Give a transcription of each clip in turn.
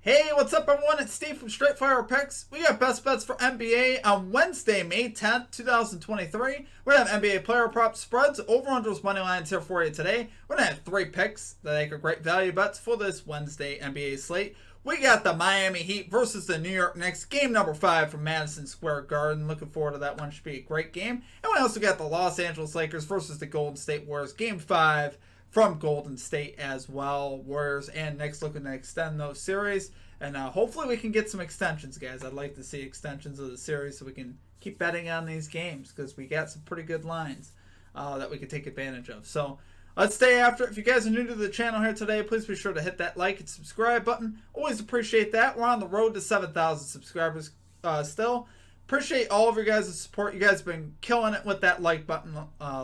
Hey, what's up everyone? It's Steve from Straight Fire Picks. We got best bets for NBA on Wednesday, May 10th, 2023. We're going to have NBA player prop spreads, over-unders, money lines here for you today. We're going to have 3 picks that make a great value bets for this Wednesday NBA slate. We got the Miami Heat versus the New York Knicks, game number 5 from Madison Square Garden. Looking forward to that one. Should be a great game. And we also got the Los Angeles Lakers versus the Golden State Warriors, game 5 from Golden State as well. Warriors and Knicks looking to extend those series. And hopefully we can get some extensions, guys. I'd like to see extensions of the series so we can keep betting on these games because we got some pretty good lines that we could take advantage of. So let's stay after it. If you guys are new to the channel here today, please be sure to hit that like and subscribe button. Always appreciate that. We're on the road to 7,000 subscribers still. Appreciate all of your guys' support. You guys have been killing it with that like button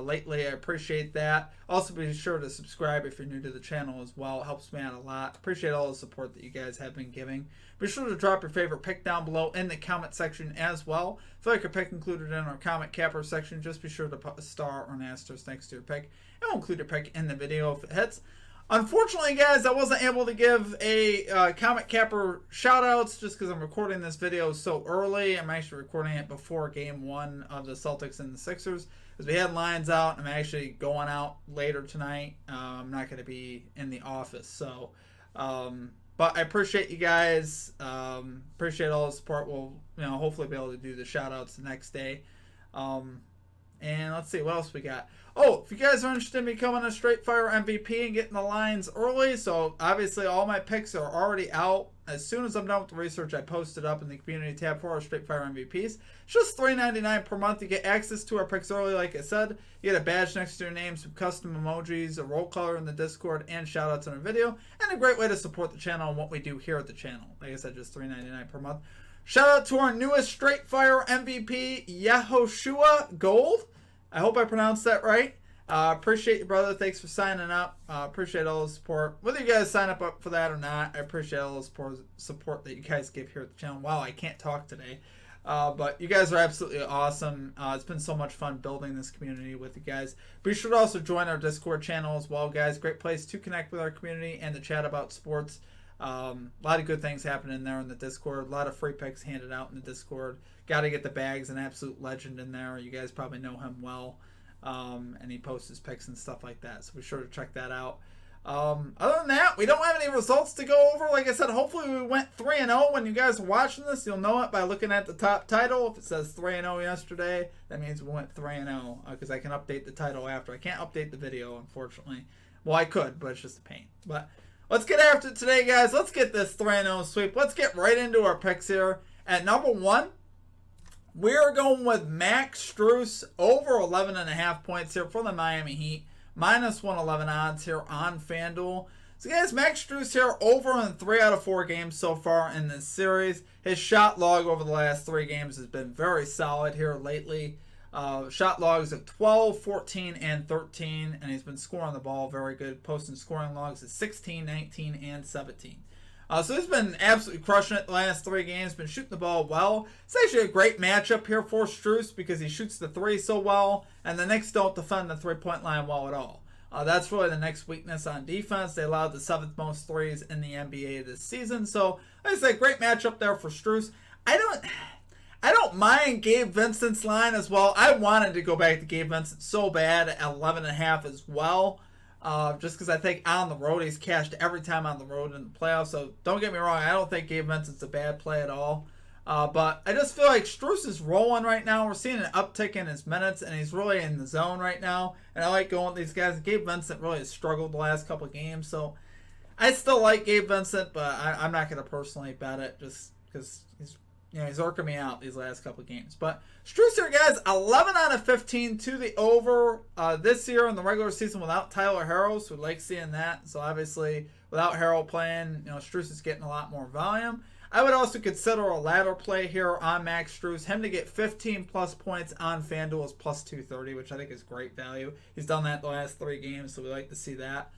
lately. I appreciate that. Also, be sure to subscribe if you're new to the channel as well. It helps me out a lot. Appreciate all the support that you guys have been giving. Be sure to drop your favorite pick down below in the comment section as well. If you like your pick included in our comment capper section, just be sure to put a star or an asterisk next to your pick. And we'll include your pick in the video if it hits. Unfortunately, guys, I wasn't able to give a comment capper shout-outs just because I'm recording this video so early. I'm actually recording it before Game 1 of the Celtics and the Sixers. Because we had lines out. I'm actually going out later tonight. I'm not going to be in the office. So, but I appreciate you guys. Appreciate all the support. We'll hopefully be able to do the shout-outs the next day. And let's see, what else we got? Oh, if you guys are interested in becoming a Straight Fire MVP and getting the lines early, so obviously all my picks are already out. As soon as I'm done with the research, I post it up in the community tab for our Straight Fire MVPs. It's just $3.99 per month. You get access to our picks early, like I said. You get a badge next to your name, some custom emojis, a roll color in the Discord, and shout-outs in our video. And a great way to support the channel and what we do here at the channel. Like I said, just $3.99 per month. Shout out to our newest Straight Fire MVP, Yehoshua Gold. I hope I pronounced that right. Appreciate you, brother. Thanks for signing up. Appreciate all the support. Whether you guys sign up for that or not, I appreciate all the support that you guys give here at the channel. Wow, I can't talk today. But you guys are absolutely awesome. It's been so much fun building this community with you guys. Be sure to also join our Discord channel as well, guys. Great place to connect with our community and to chat about sports. A lot of good things happening there in the Discord. A lot of free picks handed out in the Discord. Got to get the bags, an absolute legend in there. You guys probably know him well. And he posts his picks and stuff like that. So be sure to check that out. Other than that, we don't have any results to go over. Like I said, hopefully we went 3-0. When you guys are watching this, you'll know it by looking at the top title. If it says 3-0 yesterday, that means we went 3-0. Because I can update the title after. I can't update the video, unfortunately. Well, I could, but it's just a pain. But let's get after it today, guys. Let's get this 3-0 sweep. Let's get right into our picks here. At number 1, we're going with Max Strus over 11.5 points here for the Miami Heat. Minus 111 odds here on FanDuel. So, guys, Max Strus here over in 3 out of 4 games so far in this series. His shot log over the last 3 games has been very solid here lately. Shot logs of 12, 14, and 13. And he's been scoring the ball very good. Posting scoring logs of 16, 19, and 17. So he's been absolutely crushing it the last 3 games. Been shooting the ball well. It's actually a great matchup here for Strus because he shoots the 3 so well. And the Knicks don't defend the 3-point line well at all. That's really the Knicks' weakness on defense. They allowed the 7th most threes in the NBA this season. So, like I said, great matchup there for Strus. I don't mind Gabe Vincent's line as well. I wanted to go back to Gabe Vincent so bad at 11.5 as well. Just because I think on the road, he's cashed every time on the road in the playoffs. So don't get me wrong, I don't think Gabe Vincent's a bad play at all. But I just feel like Strus is rolling right now. We're seeing an uptick in his minutes, and he's really in the zone right now. And I like going with these guys. Gabe Vincent really has struggled the last couple of games. So I still like Gabe Vincent, but I'm not going to personally bet it just because he's irking me out these last couple of games. But Strus here, guys, 11 out of 15 to the over this year in the regular season without Tyler Herro. So we like seeing that. So obviously, without Herro playing, Strus is getting a lot more volume. I would also consider a ladder play here on Max Strus. Him to get 15 plus points on FanDuel is plus 230, which I think is great value. He's done that the last 3 games, so we like to see that.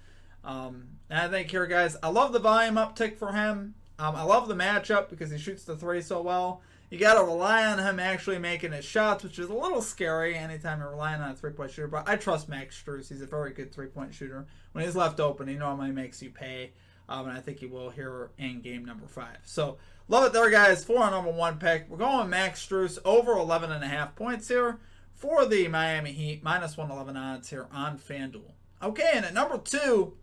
And I think here, guys, I love the volume uptick for him. I love the matchup because he shoots the 3 so well. You got to rely on him actually making his shots, which is a little scary anytime you're relying on a 3-point shooter. But I trust Max Strus. He's a very good 3-point shooter. When he's left open, he normally makes you pay. And I think he will here in game number 5. So love it there, guys, for our number 1 pick. We're going Max Strus over 11.5 points here for the Miami Heat, minus 111 odds here on FanDuel. Okay, and at number 2,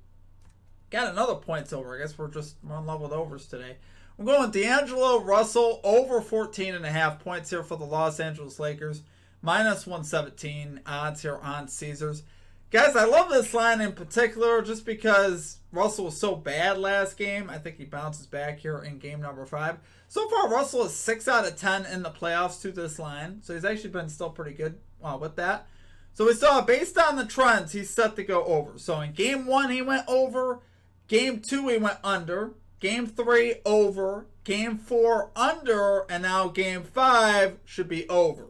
got another points over. I guess we're in love with overs today. We're going D'Angelo Russell over 14.5 points here for the Los Angeles Lakers, minus 117 odds here on Caesars. Guys, I love this line in particular just because Russell was so bad last game. I think he bounces back here in game number 5. So far, Russell is 6 out of 10 in the playoffs to this line. So he's actually been still pretty good with that. So we saw, based on the trends, he's set to go over. So in game 1, he went over. Game 2, he went under. Game 3, over. Game 4, under. And now game 5 should be over.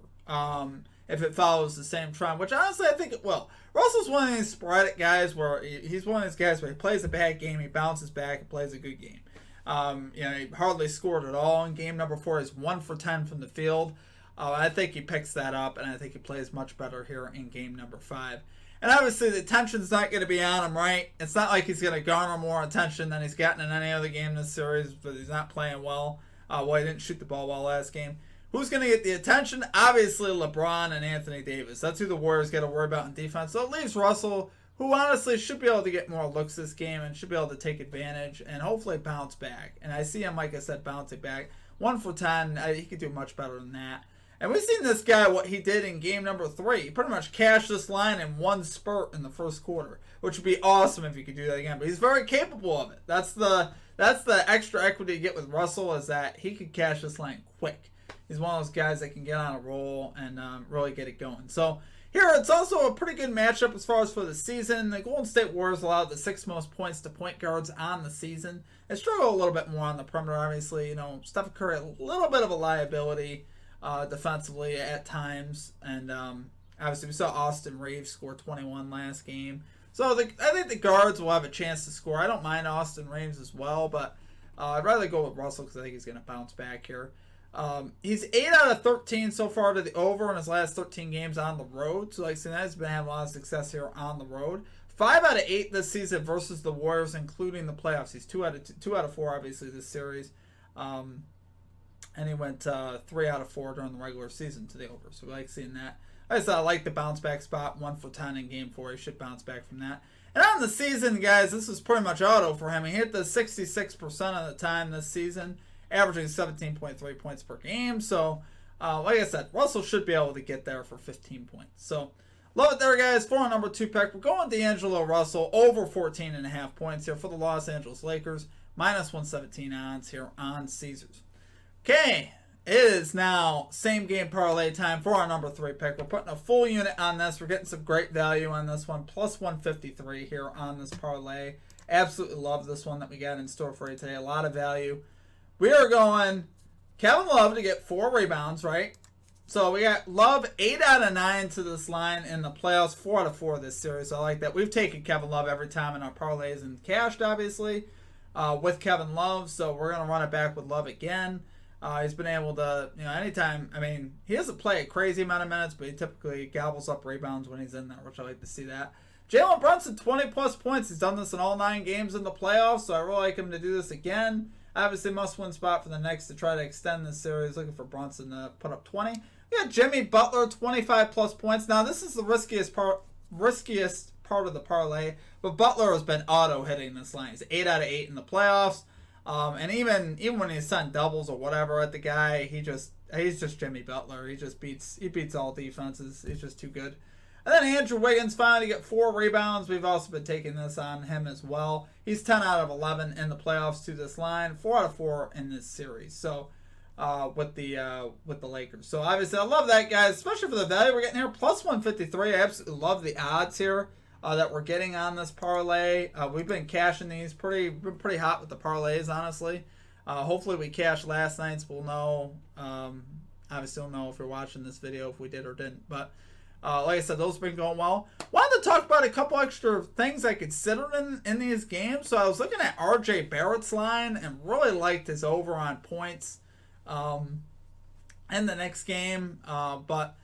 If it follows the same trend, which honestly I think it will. Russell's one of these sporadic guys where he's one of these guys where he plays a bad game, he bounces back, and plays a good game. He hardly scored at all in game number 4. He's 1 for 10 from the field. I think he picks that up, and I think he plays much better here in game number 5. And obviously the attention's not going to be on him, right? It's not like he's going to garner more attention than he's gotten in any other game this series, but he's not playing well. He didn't shoot the ball well last game. Who's going to get the attention? Obviously LeBron and Anthony Davis. That's who the Warriors got to worry about in defense. So it leaves Russell, who honestly should be able to get more looks this game and should be able to take advantage and hopefully bounce back. And I see him, like I said, bouncing back. 1 for 10. He could do much better than that. And we've seen this guy, what he did in game number 3. He pretty much cashed this line in one spurt in the first quarter, which would be awesome if he could do that again. But he's very capable of it. That's the extra equity you get with Russell, is that he could cash this line quick. He's one of those guys that can get on a roll and really get it going. So here, it's also a pretty good matchup as far as for the season. The Golden State Warriors allowed the 6th most points to point guards on the season. They struggle a little bit more on the perimeter, obviously. Steph Curry, a little bit of a liability defensively at times. And obviously we saw Austin Reeves score 21 last game. So I think the guards will have a chance to score. I don't mind Austin Reeves as well, but I'd rather go with Russell because I think he's going to bounce back here. He's 8 out of 13 so far to the over in his last 13 games on the road. So like I said, he's been having a lot of success here on the road. 5 out of 8 this season versus the Warriors, including the playoffs. He's 2 out of 4 obviously this series. And he went 3 out of 4 during the regular season to the over. So we like seeing that. I like the bounce back spot. 1 for 10 in game 4. He should bounce back from that. And on the season, guys, this is pretty much auto for him. He hit the 66% of the time this season, averaging 17.3 points per game. So, like I said, Russell should be able to get there for 15 points. So, love it there, guys. For our number 2 pick, we're going D'Angelo Russell over 14.5 points here for the Los Angeles Lakers. Minus 117 odds here on Caesars. Okay, it is now same game parlay time for our number 3 pick. We're putting a full unit on this. We're getting some great value on this one. Plus 153 here on this parlay. Absolutely love this one that we got in store for you today. A lot of value. We are going Kevin Love to get 4 rebounds, right? So we got Love 8 out of 9 to this line in the playoffs, 4 out of 4 this series. So I like that. We've taken Kevin Love every time in our parlays and cashed, obviously, with Kevin Love. So we're going to run it back with Love again. He's been able to, anytime, he doesn't play a crazy amount of minutes, but he typically gobbles up rebounds when he's in there, which I like to see that. Jalen Brunson, 20-plus points. He's done this in all 9 games in the playoffs, so I really like him to do this again. Obviously, must-win spot for the Knicks to try to extend this series. Looking for Brunson to put up 20. We got Jimmy Butler, 25-plus points. Now, this is the riskiest part of the parlay, but Butler has been auto-hitting this line. He's 8 out of 8 in the playoffs. And even when he's sent doubles or whatever at the guy, he's just Jimmy Butler. He beats all defenses. He's just too good. And then Andrew Wiggins finally got 4 rebounds. We've also been taking this on him as well. He's 10 out of 11 in the playoffs to this line, 4 out of 4 in this series. So with the Lakers. So obviously I love that, guys, especially for the value we're getting here. Plus 153. I absolutely love the odds here that we're getting on this parlay. We've been cashing these pretty hot with the parlays, honestly. Hopefully we cashed last night's. We'll know. Obviously we'll know if you're watching this video if we did or didn't. But like I said, those have been going well. Wanted to talk about a couple extra things I considered in these games. So I was looking at RJ Barrett's line and really liked his over on points in the next game. But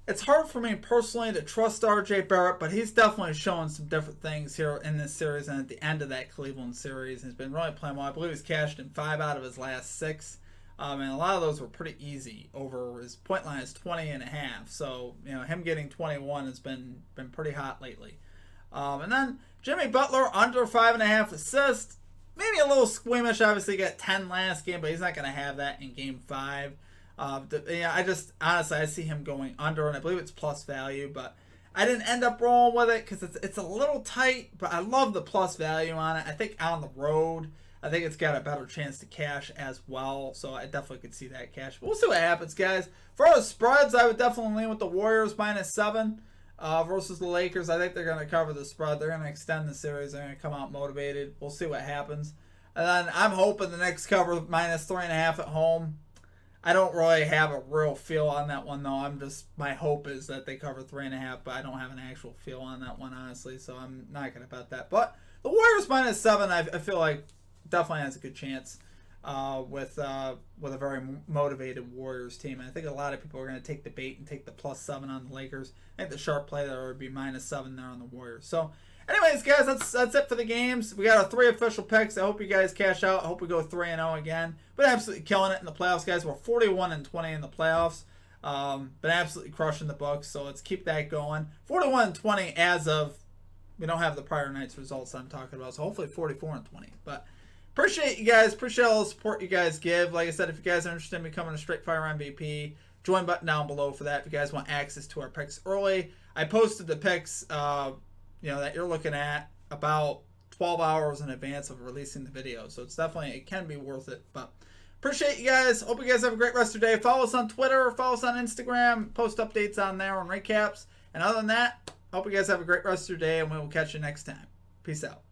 It's hard for me personally to trust RJ Barrett, but he's definitely showing some different things here in this series and at the end of that Cleveland series. He's been really playing well. I believe he's cashed in 5 out of his last 6. And a lot of those were pretty easy. Over his point line is 20.5. So, him getting 21 has been pretty hot lately. And then Jimmy Butler under 5.5 assists. Maybe a little squeamish. Obviously, got 10 last game, but he's not going to have that in game 5. I just honestly I see him going under, and I believe it's plus value, but I didn't end up rolling with it because it's a little tight. But I love the plus value on it. I think on the road, I think it's got a better chance to cash as well. So I definitely could see that cash. But we'll see what happens, guys. For the spreads, I would definitely lean with the Warriors -7 versus the Lakers. I think they're going to cover the spread. They're going to extend the series. They're going to come out motivated. We'll see what happens. And then I'm hoping the Knicks cover -3.5 at home. I don't really have a real feel on that one, though. My hope is that they cover 3.5, but I don't have an actual feel on that one, honestly, so I'm not going to bet that. But the Warriors -7, I feel like definitely has a good chance with a very motivated Warriors team. And I think a lot of people are going to take the bait and take the +7 on the Lakers. I think the sharp play there would be -7 there on the Warriors. So, anyways, guys, that's it for the games. We got our 3 official picks. I hope you guys cash out. I hope we go 3-0 again. But absolutely killing it in the playoffs, guys. We're 41-20 in the playoffs. Been absolutely crushing the books. So let's keep that going. 41-20 as of, we don't have the prior night's results I'm talking about. So hopefully 44-20. But appreciate you guys. Appreciate all the support you guys give. Like I said, if you guys are interested in becoming a Straight Fire MVP, join button down below for that. If you guys want access to our picks early, I posted the picks that you're looking at about 12 hours in advance of releasing the video. So it can be worth it. But appreciate you guys. Hope you guys have a great rest of your day. Follow us on Twitter. Follow us on Instagram. Post updates on there and recaps. And other than that, hope you guys have a great rest of your day, and we will catch you next time. Peace out.